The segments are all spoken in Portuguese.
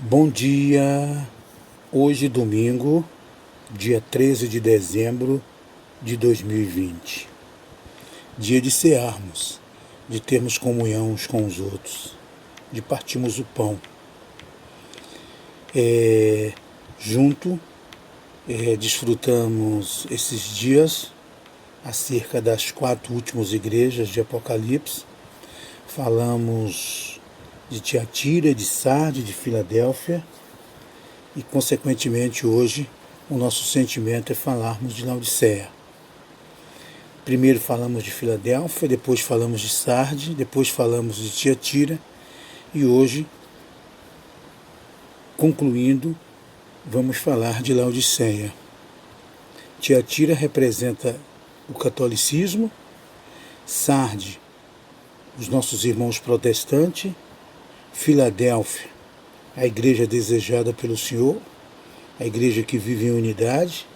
Bom dia, hoje domingo, dia 13 de dezembro de 2020, dia de cearmos, de termos comunhão uns com os outros, de partirmos o pão. Junto, desfrutamos esses dias acerca das 4 últimas igrejas de Apocalipse, falamos de Tiatira, de Sardes, de Filadélfia e, consequentemente, hoje o nosso sentimento é falarmos de Laodiceia. Primeiro falamos de Filadélfia, depois falamos de Sardes, depois falamos de Tiatira e hoje, concluindo, vamos falar de Laodiceia. Tiatira representa o catolicismo, Sardes, os nossos irmãos protestantes, Filadélfia, a igreja desejada pelo Senhor, a igreja que vive em unidade,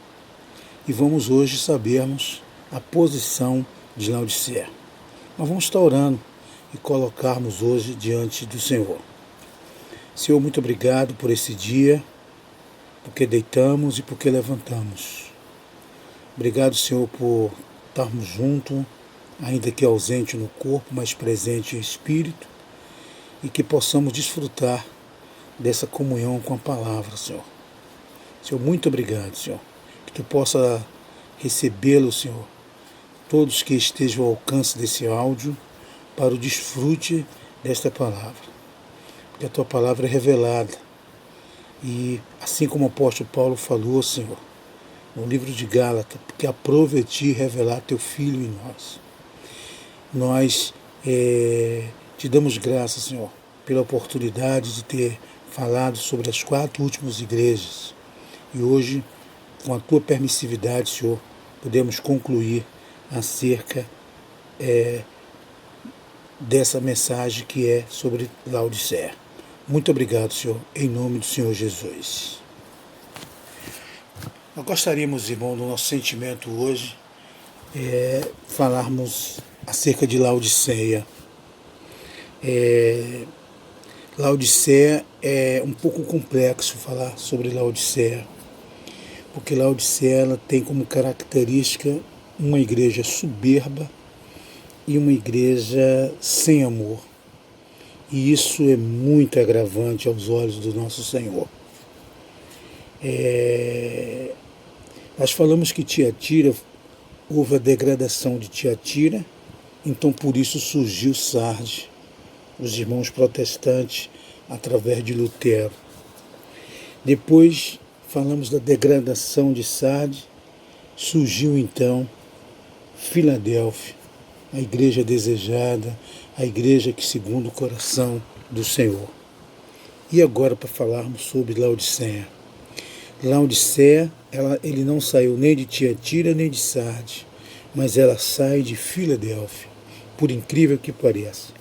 e vamos hoje sabermos a posição de Laodiceia. Nós vamos estar orando e colocarmos hoje diante do Senhor. Senhor, muito obrigado por esse dia, porque deitamos e porque levantamos. Obrigado, Senhor, por estarmos juntos, ainda que ausente no corpo, mas presente em espírito, e que possamos desfrutar dessa comunhão com a palavra, Senhor. Senhor, muito obrigado, Senhor. Que Tu possa recebê-lo, Senhor, todos que estejam ao alcance desse áudio, para o desfrute desta palavra. Porque a Tua palavra é revelada. E assim como o apóstolo Paulo falou, Senhor, no livro de Gálatas, porque aprove a Ti revelar Teu Filho em nós. Nós Te damos graças, Senhor, pela oportunidade de ter falado sobre as 4 últimas igrejas. E hoje, com a Tua permissividade, Senhor, podemos concluir acerca dessa mensagem que é sobre Laodiceia. Muito obrigado, Senhor, em nome do Senhor Jesus. Nós gostaríamos, irmão, do nosso sentimento hoje, falarmos acerca de Laodiceia. Laodiceia é um pouco complexo falar sobre Laodiceia, porque Laodiceia ela tem como característica uma igreja soberba e uma igreja sem amor. E isso é muito agravante aos olhos do nosso Senhor. Nós falamos que Tiatira, houve a degradação de Tiatira, então por isso surgiu Sardes, os irmãos protestantes, através de Lutero. Depois falamos da degradação de Sardes, surgiu então Filadélfia, a igreja desejada, a igreja que segundo o coração do Senhor. E agora para falarmos sobre Laodiceia. Laodiceia, ele não saiu nem de Tiatira nem de Sardes, mas ela sai de Filadélfia, por incrível que pareça.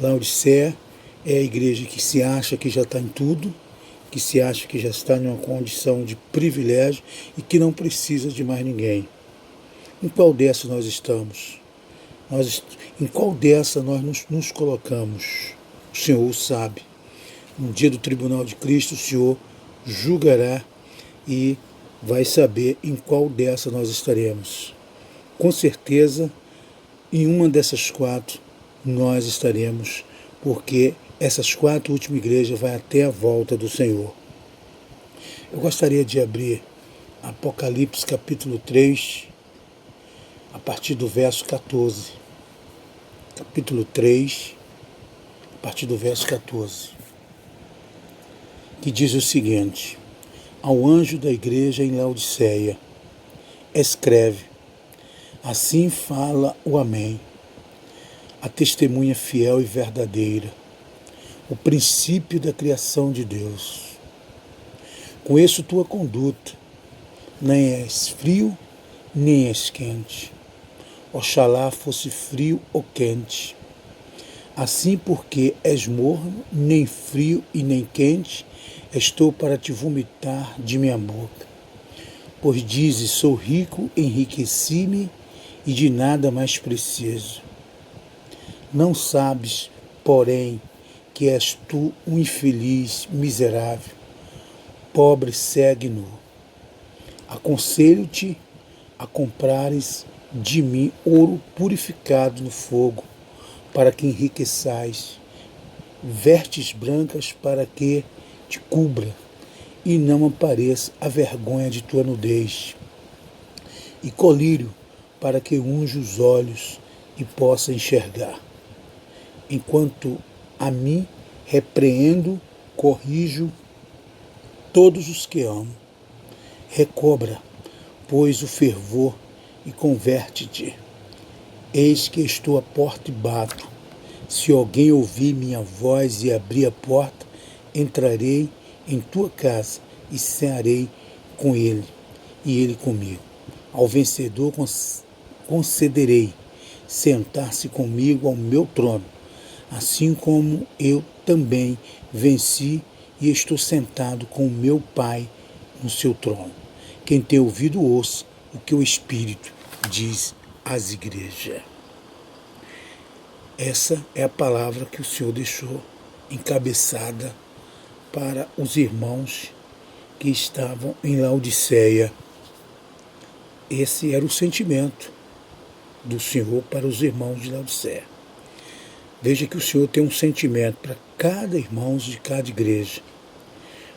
Laodiceia é a igreja que se acha que já está em tudo, que se acha que já está em uma condição de privilégio e que não precisa de mais ninguém. Em qual dessa nós estamos? Em qual dessa nós nos colocamos? O Senhor o sabe. No dia do tribunal de Cristo, o Senhor julgará e vai saber em qual dessa nós estaremos. Com certeza, em uma dessas 4 nós estaremos, porque essas 4 últimas igrejas vai até a volta do Senhor. Eu gostaria de abrir Apocalipse capítulo 3, a partir do verso 14. Capítulo 3, a partir do verso 14. Que diz o seguinte: ao anjo da igreja em Laodiceia, escreve, assim fala o Amém, a testemunha fiel e verdadeira, o princípio da criação de Deus. Conheço tua conduta, nem és frio, nem és quente. Oxalá fosse frio ou quente. Assim, porque és morno, nem frio e nem quente, estou para te vomitar de minha boca. Pois dizes, sou rico, enriqueci-me e de nada mais preciso. Não sabes, porém, que és tu um infeliz, miserável, pobre, cego e nu. Aconselho-te a comprares de mim ouro purificado no fogo, para que enriqueçais, vestes brancas para que te cubra, e não apareça a vergonha de tua nudez, e colírio para que unja os olhos e possa enxergar. Enquanto a mim repreendo, corrijo todos os que amo. Recobra, pois, o fervor e converte-te. Eis que estou à porta e bato. Se alguém ouvir minha voz e abrir a porta, entrarei em tua casa e cearei com ele, e ele comigo. Ao vencedor concederei sentar-se comigo ao meu trono, assim como eu também venci e estou sentado com o meu Pai no seu trono. Quem tem ouvido, ouça o que o Espírito diz às igrejas. Essa é a palavra que o Senhor deixou encabeçada para os irmãos que estavam em Laodiceia. Esse era o sentimento do Senhor para os irmãos de Laodiceia. Veja que o Senhor tem um sentimento para cada irmão de cada igreja.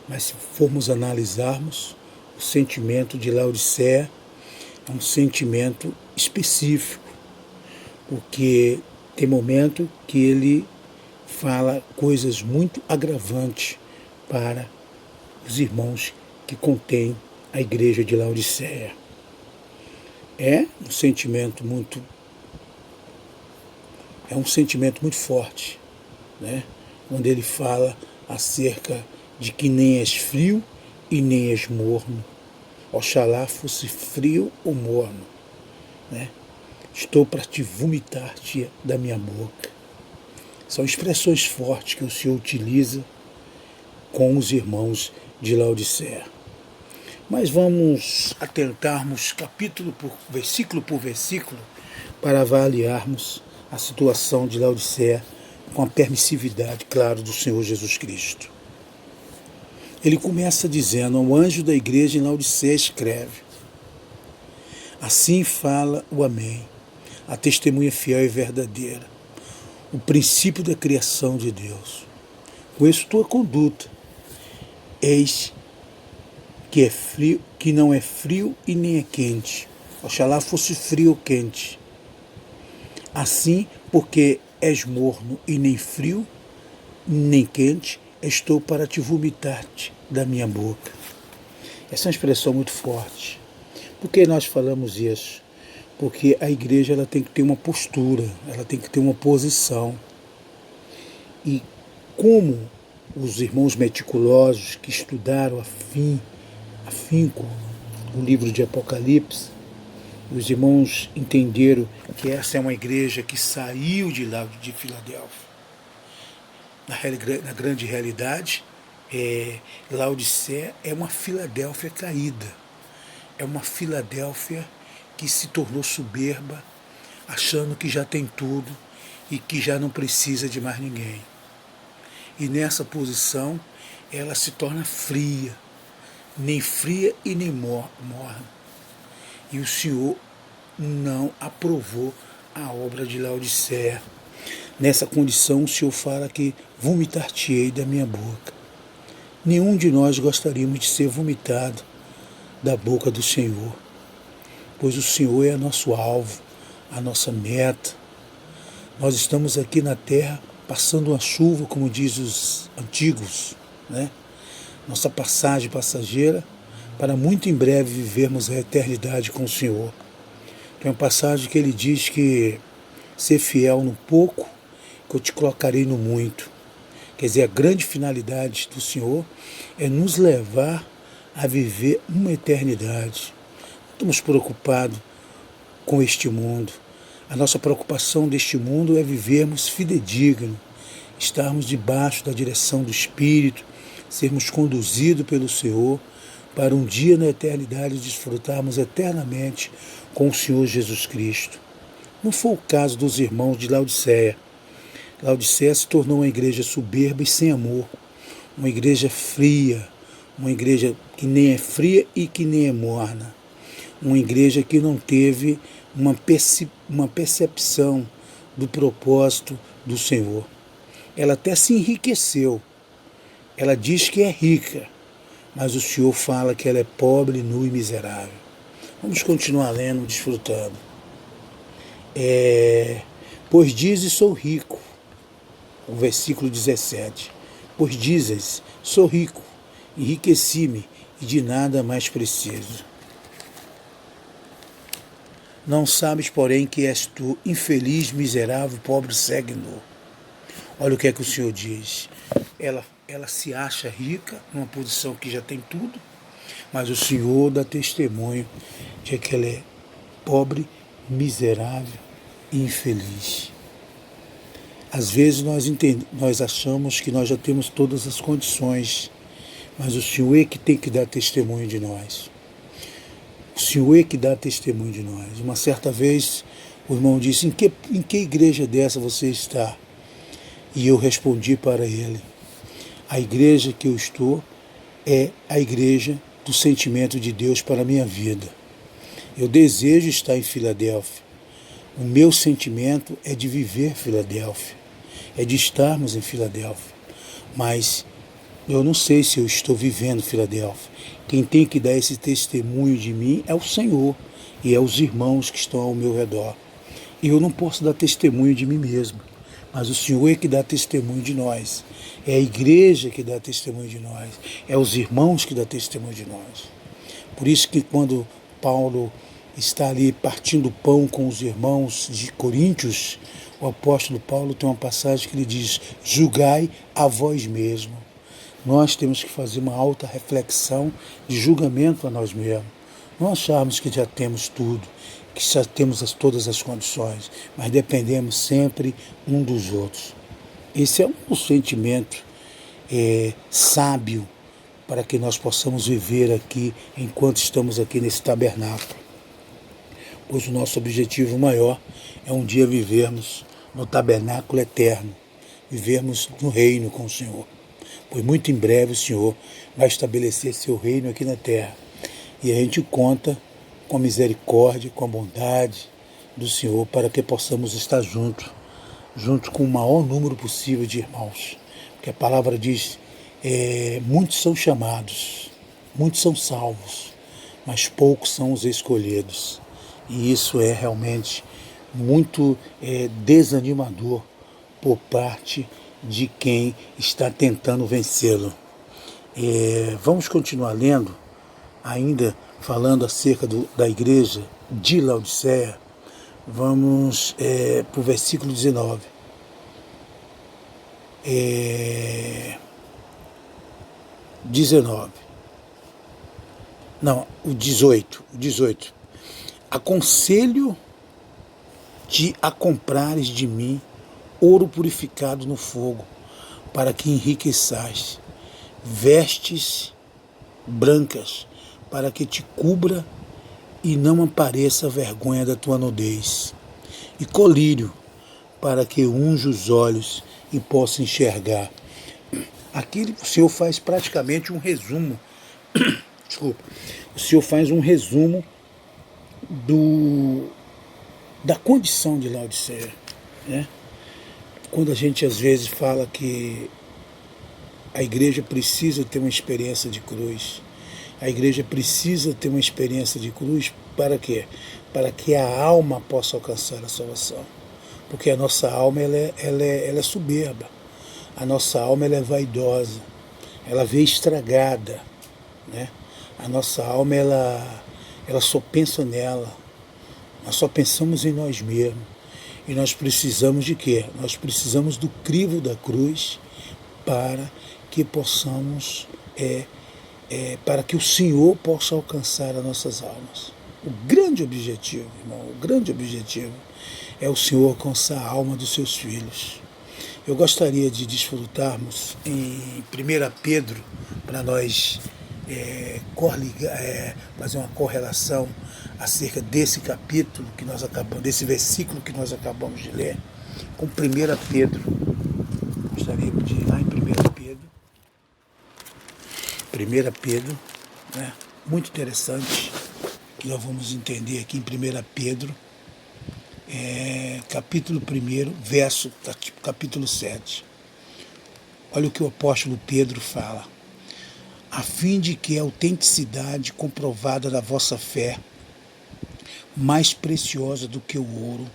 Mas se formos analisarmos, o sentimento de Laodiceia é um sentimento específico, porque tem momento que ele fala coisas muito agravantes para os irmãos que contêm a igreja de Laodiceia. É um sentimento muito forte, né? Quando ele fala acerca de que nem és frio e nem és morno. Oxalá fosse frio ou morno, né? Estou para te vomitar-te da minha boca. São expressões fortes que o Senhor utiliza com os irmãos de Laodiceia. Mas vamos atentarmos versículo por versículo para avaliarmos a situação de Laodiceia com a permissividade, claro, do Senhor Jesus Cristo. Ele começa dizendo: ao anjo da igreja em Laodiceia escreve: assim fala o Amém, a testemunha fiel e verdadeira, o princípio da criação de Deus. Conheço tua conduta, eis que é frio, que não é frio e nem é quente. Oxalá fosse frio ou quente. Assim, porque és morno e nem frio, nem quente, estou para te vomitar-te da minha boca. Essa é uma expressão muito forte. Por que nós falamos isso? Porque a igreja ela tem que ter uma postura, ela tem que ter uma posição. E como os irmãos meticulosos que estudaram afinco o livro de Apocalipse, os irmãos entenderam que essa é uma igreja que saiu de lá de Filadélfia. Na grande realidade, Laodiceia é uma Filadélfia caída. É uma Filadélfia que se tornou soberba, achando que já tem tudo e que já não precisa de mais ninguém. E nessa posição, ela se torna fria, nem fria e nem morna. E o Senhor não aprovou a obra de Laodiceia. Nessa condição, o Senhor fala que vomitar-te-ei da minha boca. Nenhum de nós gostaríamos de ser vomitado da boca do Senhor, pois o Senhor é nosso alvo, a nossa meta. Nós estamos aqui na terra passando uma chuva, como diz os antigos, né? Nossa passagem passageira, para muito em breve vivermos a eternidade com o Senhor. Tem uma passagem que ele diz que ser fiel no pouco, que eu te colocarei no muito. Quer dizer, a grande finalidade do Senhor é nos levar a viver uma eternidade. Não estamos preocupados com este mundo. A nossa preocupação deste mundo é vivermos fidedigno, estarmos debaixo da direção do Espírito, sermos conduzidos pelo Senhor, para um dia na eternidade desfrutarmos eternamente com o Senhor Jesus Cristo. Não foi o caso dos irmãos de Laodiceia. Laodiceia se tornou uma igreja soberba e sem amor, uma igreja fria, uma igreja que nem é fria e que nem é morna, uma igreja que não teve uma percepção do propósito do Senhor. Ela até se enriqueceu, ela diz que é rica, mas o Senhor fala que ela é pobre, nua e miserável. Vamos continuar lendo, desfrutando. Pois dizes, sou rico, o versículo 17. Pois dizes, sou rico, enriqueci-me e de nada mais preciso. Não sabes, porém, que és tu, infeliz, miserável, pobre, cego e nu. Olha o que é que o Senhor diz. Ela se acha rica, numa posição que já tem tudo, mas o Senhor dá testemunho de que ela é pobre, miserável e infeliz. Às vezes nós achamos que nós já temos todas as condições, mas o Senhor é que tem que dar testemunho de nós. O Senhor é que dá testemunho de nós. Uma certa vez o irmão disse, em que igreja dessa você está? E eu respondi para ele, a igreja que eu estou é a igreja do sentimento de Deus para a minha vida. Eu desejo estar em Filadélfia. O meu sentimento é de viver Filadélfia, é de estarmos em Filadélfia. Mas eu não sei se eu estou vivendo Filadélfia. Quem tem que dar esse testemunho de mim é o Senhor e é os irmãos que estão ao meu redor. E eu não posso dar testemunho de mim mesmo, mas o Senhor é que dá testemunho de nós. É a igreja que dá testemunho de nós. É os irmãos que dá testemunho de nós. Por isso que quando Paulo está ali partindo pão com os irmãos de Coríntios, o apóstolo Paulo tem uma passagem que ele diz, julgai a vós mesmos. Nós temos que fazer uma alta reflexão de julgamento a nós mesmos. Não acharmos que já temos tudo, que já temos todas as condições, mas dependemos sempre um dos outros. Esse é um sentimento sábio para que nós possamos viver aqui enquanto estamos aqui nesse tabernáculo. Pois o nosso objetivo maior é um dia vivermos no tabernáculo eterno, vivermos no reino com o Senhor. Pois muito em breve o Senhor vai estabelecer seu reino aqui na terra. E a gente conta com a misericórdia, com a bondade do Senhor para que possamos estar junto com o maior número possível de irmãos. Porque a palavra diz, muitos são chamados, muitos são salvos, mas poucos são os escolhidos. E isso é realmente muito desanimador por parte de quem está tentando vencê-lo. Vamos continuar lendo, ainda falando acerca da igreja de Laodiceia. Vamos para o versículo 19. 19. Não, o 18. Aconselho-te a comprares de mim ouro purificado no fogo, para que enriqueçais, vestes brancas, para que te cubra e não apareça a vergonha da tua nudez, e colírio, para que unja os olhos e possa enxergar. Aqui o Senhor faz praticamente um resumo, o Senhor faz um resumo da condição de Laodiceia, né? Quando a gente às vezes fala que a igreja precisa ter uma experiência de cruz, a igreja precisa ter uma experiência de cruz para quê? Para que a alma possa alcançar a salvação. Porque a nossa alma ela é soberba, a nossa alma ela é vaidosa, ela vê estragada, né? A nossa alma ela só pensa nela, nós só pensamos em nós mesmos. E nós precisamos de quê? Nós precisamos do crivo da cruz para que possamos, para que o Senhor possa alcançar as nossas almas. O grande objetivo, irmão, o grande objetivo é o Senhor alcançar a alma dos seus filhos. Eu gostaria de desfrutarmos em 1 Pedro, para nós fazer uma correlação acerca desse capítulo que nós acabamos, desse versículo que nós acabamos de ler. com 1 Pedro. Gostaria de ir lá em 1 Pedro. 1 Pedro, né? Muito interessante, que nós vamos entender aqui em 1 Pedro, capítulo 1, capítulo 7. Olha o que o apóstolo Pedro fala. A fim de que a autenticidade comprovada da vossa fé, mais preciosa do que o ouro,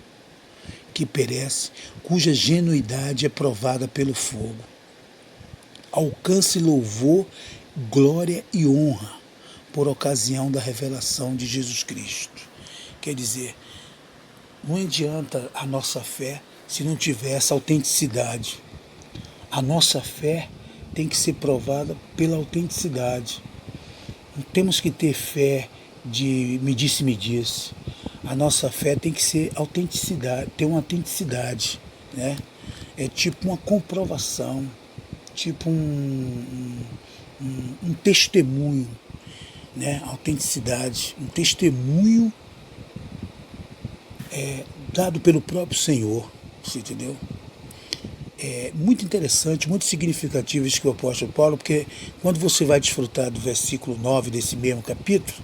que perece, cuja genuidade é provada pelo fogo, alcance louvor, glória e honra por ocasião da revelação de Jesus Cristo. Quer dizer, não adianta a nossa fé se não tiver essa autenticidade. A nossa fé tem que ser provada pela autenticidade. Não temos que ter fé de me disse. A nossa fé tem que ser autenticidade, ter uma autenticidade, né? É tipo uma comprovação, tipo um testemunho, né? Autenticidade, um testemunho dado pelo próprio Senhor, você entendeu? É muito interessante, muito significativo isso que o apóstolo Paulo, porque quando você vai desfrutar do versículo 9 desse mesmo capítulo,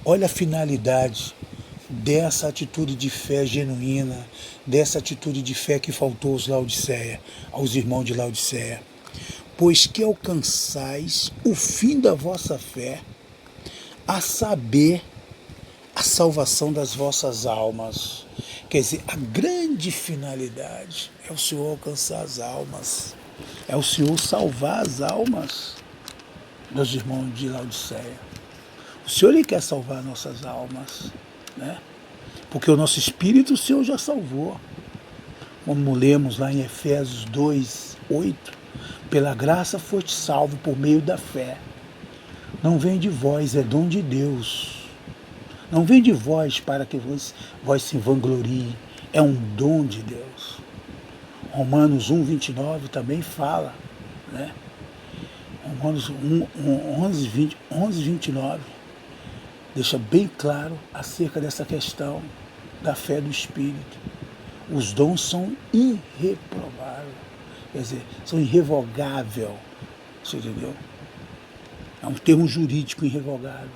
olha a finalidade dessa atitude de fé genuína, dessa atitude de fé que faltou aos irmãos de Laodiceia. Pois que alcançais o fim da vossa fé, a saber, a salvação das vossas almas. Quer dizer, a grande finalidade é o Senhor alcançar as almas, é o Senhor salvar as almas dos irmãos de Laodiceia. O Senhor, Ele quer salvar nossas almas, né? Porque o nosso espírito o Senhor já salvou. Como lemos lá em Efésios 2, 8, pela graça foste salvo por meio da fé. Não vem de vós, é dom de Deus. Não vem de vós para que vós se vangloriem. É um dom de Deus. Romanos 1, 29 também fala, né? Romanos 11, 29 deixa bem claro acerca dessa questão da fé do Espírito. Os dons são irreprováveis, quer dizer, são irrevogáveis. Você entendeu? É um termo jurídico irrevogável.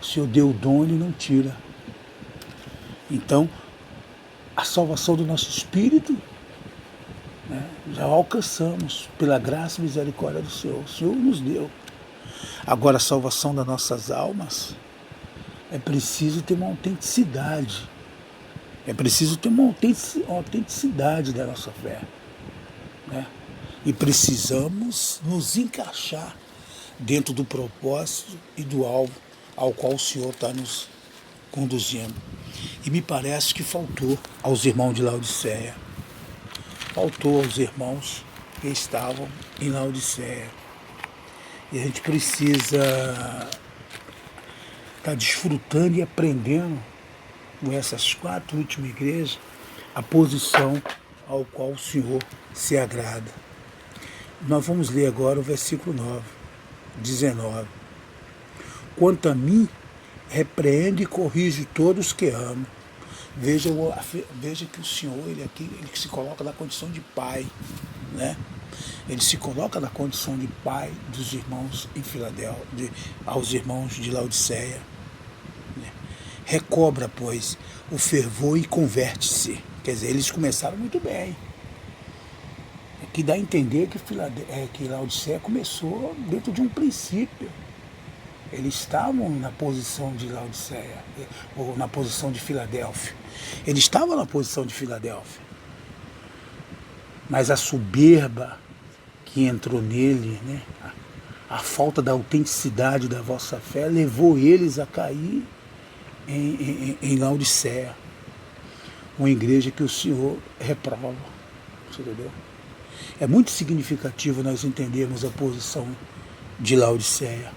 O Senhor deu o dom, Ele não tira. Então, a salvação do nosso espírito, né, já alcançamos pela graça e misericórdia do Senhor. O Senhor nos deu. Agora, a salvação das nossas almas é preciso ter uma autenticidade. É preciso ter uma autenticidade da nossa fé, né? E precisamos nos encaixar dentro do propósito e do alvo ao qual o Senhor está nos conduzindo. E me parece que faltou aos irmãos de Laodiceia. Faltou aos irmãos que estavam em Laodiceia. E a gente precisa estar desfrutando e aprendendo com essas 4 últimas igrejas a posição ao qual o Senhor se agrada. Nós vamos ler agora o versículo 19. Quanto a mim, repreende e corrige todos que amo. Veja que o Senhor, ele se coloca na condição de pai, né? Ele se coloca na condição de pai dos irmãos em Filadélfia, aos irmãos de Laodiceia. Recobra, pois, o fervor e converte-se. Quer dizer, eles começaram muito bem. Que dá a entender que Laodiceia começou dentro de um princípio. Eles estavam na posição de Laodiceia, ou na posição de Filadélfia. Eles estavam na posição de Filadélfia. Mas a soberba que entrou nele, né, a falta da autenticidade da vossa fé, levou eles a cair em Laodiceia. Uma igreja que o Senhor reprova. Você entendeu? É muito significativo nós entendermos a posição de Laodiceia.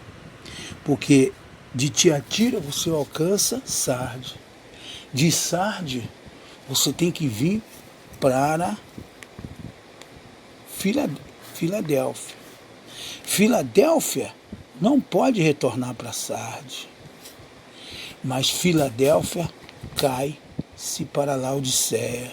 Porque de Tiatira você alcança Sarde. De Sarde você tem que vir para Filadélfia. Filadélfia não pode retornar para Sarde. Mas Filadélfia cai-se para Laodiceia.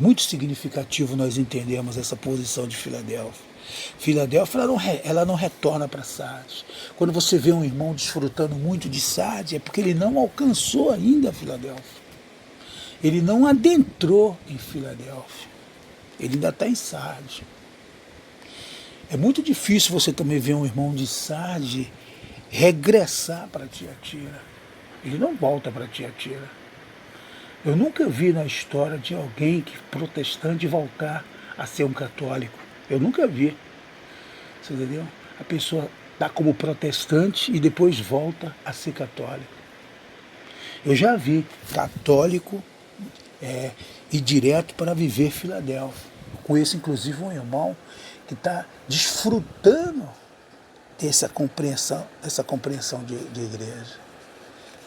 Muito significativo nós entendemos essa posição de Filadélfia. Filadélfia ela não retorna para Sardes. Quando você vê um irmão desfrutando muito de Sardes, é porque ele não alcançou ainda Filadélfia. Ele não adentrou em Filadélfia. Ele ainda está em Sardes. É muito difícil você também ver um irmão de Sardes regressar para Tiatira. Ele não volta para Tiatira. Eu nunca vi na história de alguém que protestante voltar a ser um católico. Eu nunca vi. Você entendeu? A pessoa está como protestante e depois volta a ser católico. Eu já vi católico ir direto para viver Filadélfia. Eu conheço inclusive um irmão que está desfrutando dessa compreensão de igreja.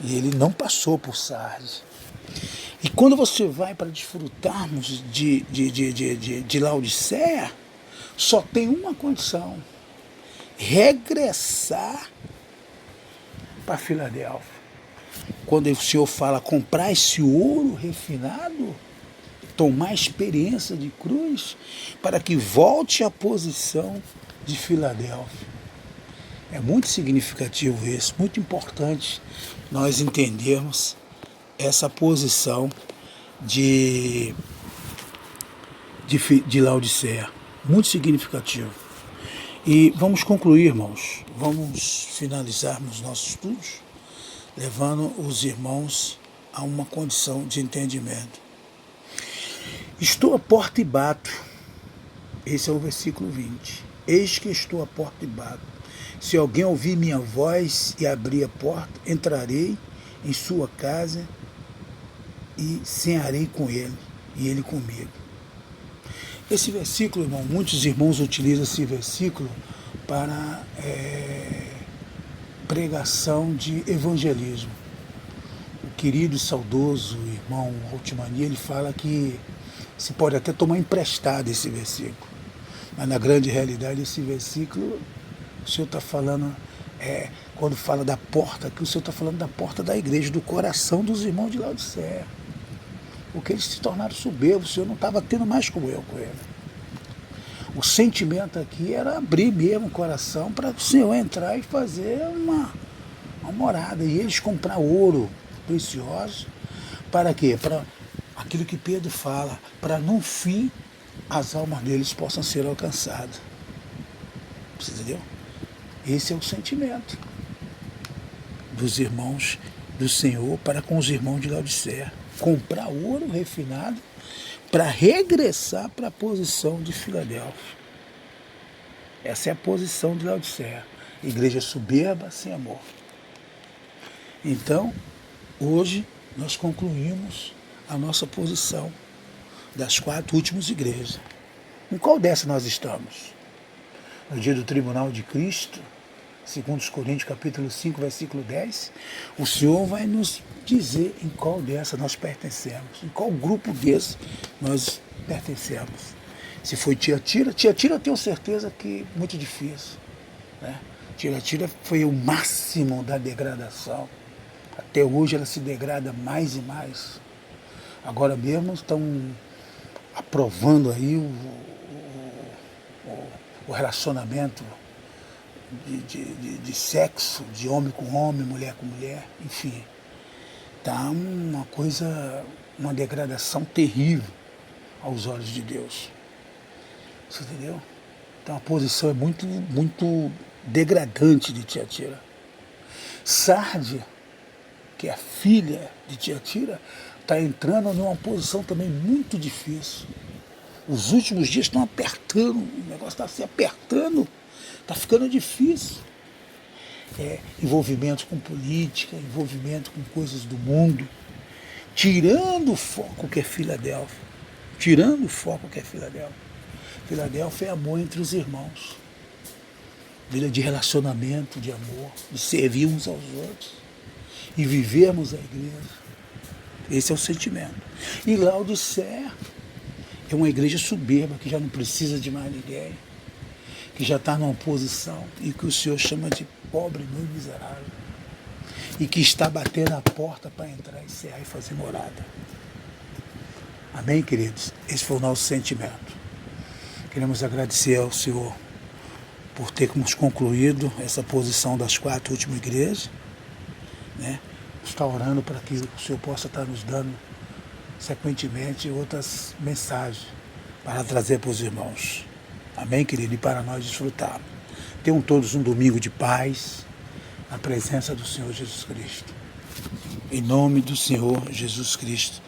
E ele não passou por Sardes. E quando você vai para desfrutarmos de Laodiceia, só tem uma condição: regressar para Filadélfia. Quando o Senhor fala comprar esse ouro refinado, tomar experiência de cruz, para que volte à posição de Filadélfia. É muito significativo isso, muito importante nós entendermos essa posição de Laodiceia. Muito significativo. E vamos concluir, irmãos. Vamos finalizarmos nossos estudos, levando os irmãos a uma condição de entendimento. Estou à porta e bato. Esse é o versículo 20. Eis que estou à porta e bato. Se alguém ouvir minha voz e abrir a porta, entrarei em sua casa e cearei com ele, e ele comigo. Esse versículo, irmão, muitos irmãos utilizam esse versículo para pregação de evangelismo. O querido e saudoso irmão Altimani, ele fala que se pode até tomar emprestado esse versículo, mas na grande realidade esse versículo, o Senhor está falando, quando fala da porta, que o Senhor está falando da porta da igreja, do coração dos irmãos de Laodiceia. Porque eles se tornaram soberbos, o Senhor não estava tendo mais comunhão com ele. O sentimento aqui era abrir mesmo o coração para o Senhor entrar e fazer uma morada. E eles comprar ouro precioso, para quê? Para aquilo que Pedro fala, para no fim as almas deles possam ser alcançadas. Você entendeu? Esse é o sentimento dos irmãos do Senhor para com os irmãos de Laodiceia. Comprar ouro refinado para regressar para a posição de Filadélfia. Essa é a posição de Laodiceia. Igreja soberba sem amor. Então, hoje nós concluímos a nossa posição das 4 últimas igrejas. Em qual dessas nós estamos? No dia do tribunal de Cristo, segundo os Coríntios, capítulo 5, versículo 10, o Senhor vai nos dizer em qual dessa nós pertencemos, em qual grupo desse nós pertencemos. Se foi Tiatira, eu tenho certeza que muito difícil. Né? Tiatira foi o máximo da degradação. Até hoje ela se degrada mais e mais. Agora mesmo estão aprovando aí o relacionamento de sexo, de homem com homem, mulher com mulher, enfim. Está uma coisa, uma degradação terrível aos olhos de Deus. Você entendeu? Então a posição é muito, muito degradante de Tiatira. Sardes, que é a filha de Tiatira, está entrando numa posição também muito difícil. Os últimos dias estão apertando, o negócio está se apertando, está ficando difícil. Envolvimento com política, envolvimento com coisas do mundo, tirando o foco que é Filadélfia. Tirando o foco que é Filadélfia. Filadélfia é amor entre os irmãos. Vida de relacionamento, de amor, de servir uns aos outros e vivermos a igreja. Esse é o sentimento. E Laodiceia é uma igreja soberba que já não precisa de mais ninguém, que já está numa posição e que o Senhor chama de pobre, nu e miserável, e que está batendo a porta para entrar e cear e fazer morada. Amém, queridos? Esse foi o nosso sentimento. Queremos agradecer ao Senhor por termos concluído essa posição das 4 últimas igrejas, né? Está orando para que o Senhor possa estar nos dando sequentemente outras mensagens para trazer para os irmãos. Amém, querido? E para nós desfrutarmos. Tenham todos um domingo de paz, na presença do Senhor Jesus Cristo. Em nome do Senhor Jesus Cristo.